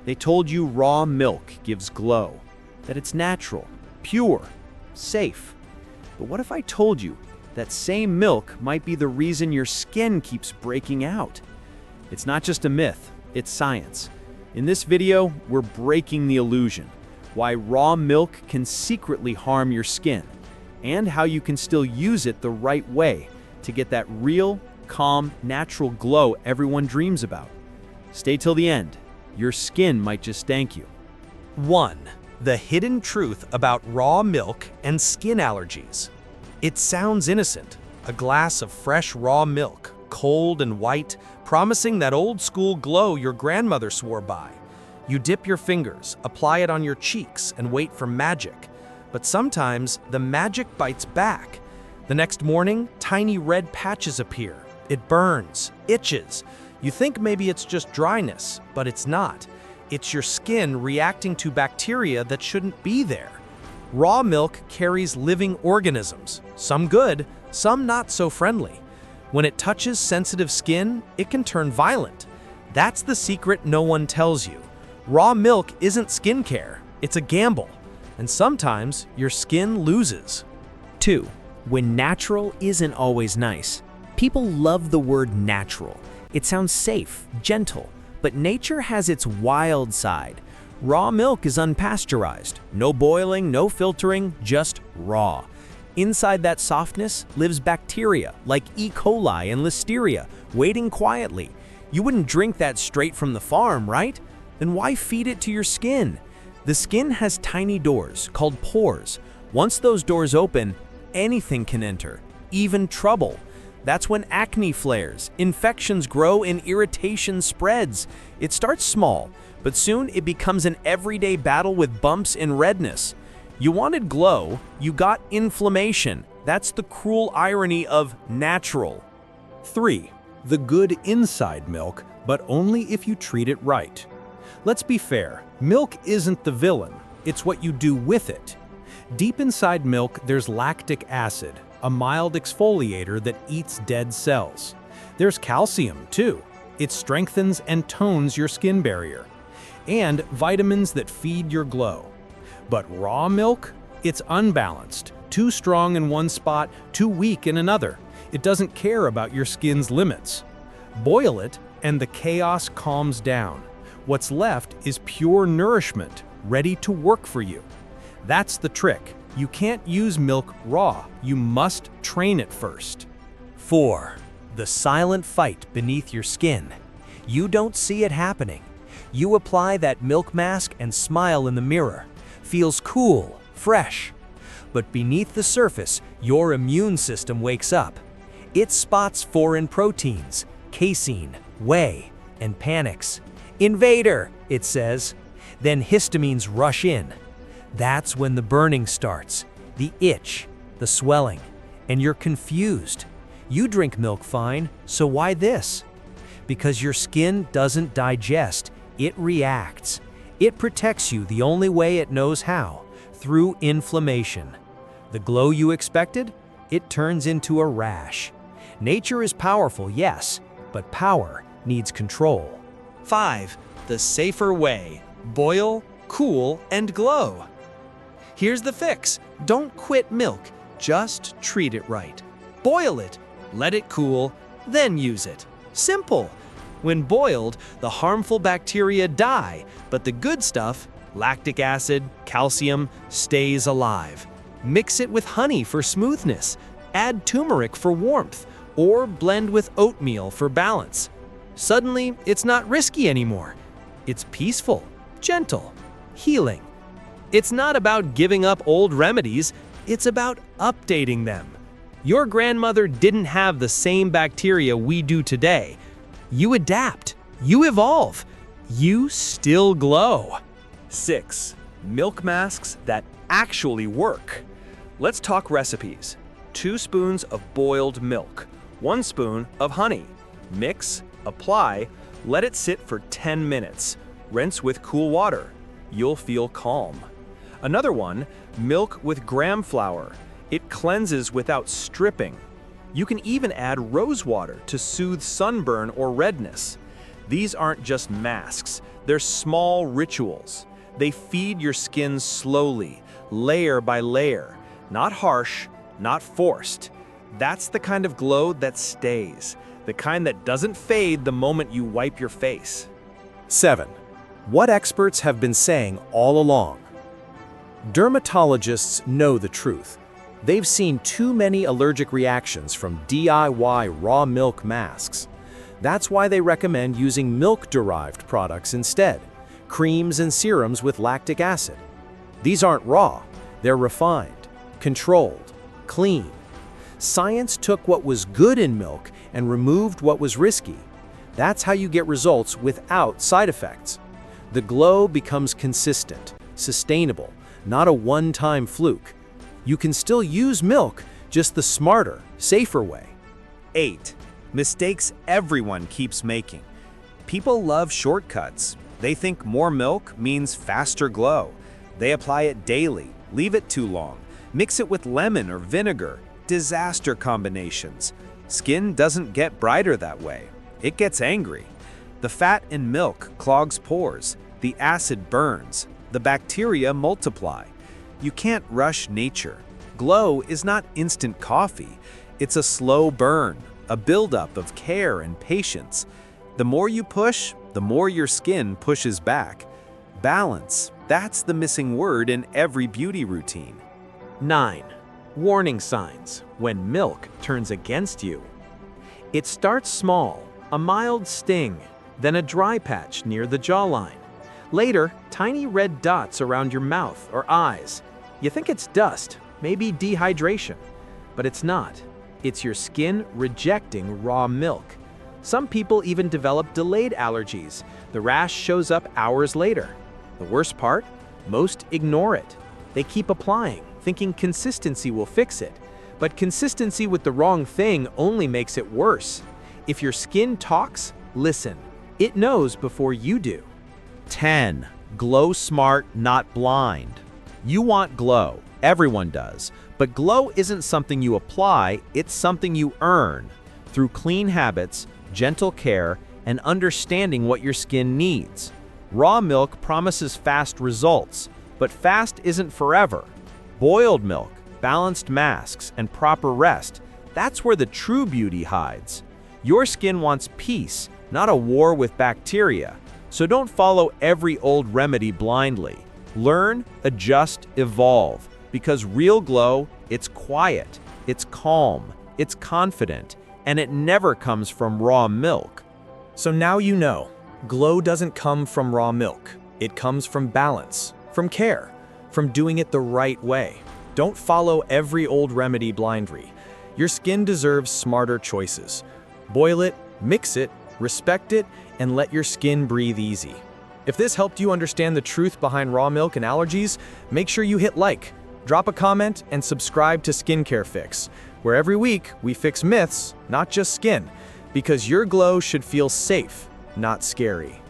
They told you raw milk gives glow, that it's natural, pure, safe. But what if I told you that same milk might be the reason your skin keeps breaking out? It's not just a myth, it's science. In this video, we're breaking the illusion, why raw milk can secretly harm your skin, and how you can still use it the right way to get that real, calm, natural glow everyone dreams about. Stay till the end. Your skin might just thank you. 1. The hidden truth about raw milk and skin allergies. It sounds innocent, a glass of fresh raw milk, cold and white, promising that old-school glow your grandmother swore by. You dip your fingers, apply it on your cheeks, and wait for magic. But sometimes the magic bites back. The next morning, tiny red patches appear. It burns, itches. You think maybe it's just dryness, but it's not. It's your skin reacting to bacteria that shouldn't be there. Raw milk carries living organisms, some good, some not so friendly. When it touches sensitive skin, it can turn violent. That's the secret no one tells you. Raw milk isn't skincare, it's a gamble. And sometimes your skin loses. 2. When natural isn't always nice. People love the word natural. It sounds safe, gentle, but nature has its wild side. Raw milk is unpasteurized. No boiling, no filtering, just raw. Inside that softness lives bacteria like E. coli and Listeria, waiting quietly. You wouldn't drink that straight from the farm, right? Then why feed it to your skin? The skin has tiny doors called pores. Once those doors open, anything can enter, even trouble. That's when acne flares, infections grow, and irritation spreads. It starts small, but soon it becomes an everyday battle with bumps and redness. You wanted glow, you got inflammation. That's the cruel irony of natural. 3. The good inside milk, but only if you treat it right. Let's be fair, milk isn't the villain, it's what you do with it. Deep inside milk, there's lactic acid, a mild exfoliator that eats dead cells. There's calcium, too. It strengthens and tones your skin barrier. And vitamins that feed your glow. But raw milk? It's unbalanced, too strong in one spot, too weak in another. It doesn't care about your skin's limits. Boil it, and the chaos calms down. What's left is pure nourishment, ready to work for you. That's the trick. You can't use milk raw. You must train it first. 4. The silent fight beneath your skin. You don't see it happening. You apply that milk mask and smile in the mirror. Feels cool, fresh. But beneath the surface, your immune system wakes up. It spots foreign proteins, casein, whey, and panics. Invader, it says. Then histamines rush in. That's when the burning starts, the itch, the swelling, and you're confused. You drink milk fine, so why this? Because your skin doesn't digest, it reacts. It protects you the only way it knows how, through inflammation. The glow you expected? It turns into a rash. Nature is powerful, yes, but power needs control. 5. The safer way. Boil, cool, and glow. Here's the fix. Don't quit milk, just treat it right. Boil it, let it cool, then use it. Simple. When boiled, the harmful bacteria die, but the good stuff, lactic acid, calcium, stays alive. Mix it with honey for smoothness, add turmeric for warmth, or blend with oatmeal for balance. Suddenly, it's not risky anymore. It's peaceful, gentle, healing. It's not about giving up old remedies, it's about updating them. Your grandmother didn't have the same bacteria we do today. You adapt, you evolve, you still glow. 6. Milk masks that actually work. Let's talk recipes. 2 spoons of boiled milk, 1 spoon of honey. Mix, apply, let it sit for 10 minutes. Rinse with cool water. You'll feel calm. Another one, milk with gram flour. It cleanses without stripping. You can even add rose water to soothe sunburn or redness. These aren't just masks, They're small rituals. They feed your skin slowly, layer by layer, not harsh, not forced. That's the kind of glow that stays, the kind that doesn't fade the moment you wipe your face. 7. What experts have been saying all along. Dermatologists know the truth. They've seen too many allergic reactions from DIY raw milk masks. That's why they recommend using milk-derived products instead, creams and serums with lactic acid. These aren't raw, they're refined, controlled, clean. Science took what was good in milk and removed what was risky. That's how you get results without side effects. The glow becomes consistent, sustainable, not a one-time fluke. You can still use milk, just the smarter, safer way. 8. Mistakes everyone keeps making. People love shortcuts. They think more milk means faster glow. They apply it daily, leave it too long, mix it with lemon or vinegar. Disaster combinations. Skin doesn't get brighter that way. It gets angry. The fat in milk clogs pores. The acid burns. The bacteria multiply. You can't rush nature. Glow is not instant coffee. It's a slow burn, a buildup of care and patience. The more you push, the more your skin pushes back. Balance, that's the missing word in every beauty routine. 9. Warning signs when milk turns against you. It starts small, a mild sting, then a dry patch near the jawline. Later, tiny red dots around your mouth or eyes. You think it's dust, maybe dehydration, but it's not. It's your skin rejecting raw milk. Some people even develop delayed allergies. The rash shows up hours later. The worst part? Most ignore it. They keep applying, thinking consistency will fix it. But consistency with the wrong thing only makes it worse. If your skin talks, listen. It knows before you do. 10. Glow smart, not blind. You want glow. Everyone does. But glow isn't something you apply, it's something you earn. Through clean habits, gentle care, and understanding what your skin needs. Raw milk promises fast results, but fast isn't forever. Boiled milk, balanced masks, and proper rest, that's where the true beauty hides. Your skin wants peace, not a war with bacteria. So don't follow every old remedy blindly. Learn, adjust, evolve. Because real glow, it's quiet, it's calm, it's confident, and it never comes from raw milk. So now you know, glow doesn't come from raw milk. It comes from balance, from care, from doing it the right way. Don't follow every old remedy blindly. Your skin deserves smarter choices. Boil it, mix it, respect it, and let your skin breathe easy. If this helped you understand the truth behind raw milk and allergies, make sure you hit like, drop a comment, and subscribe to Skincare Fix, where every week we fix myths, not just skin, because your glow should feel safe, not scary.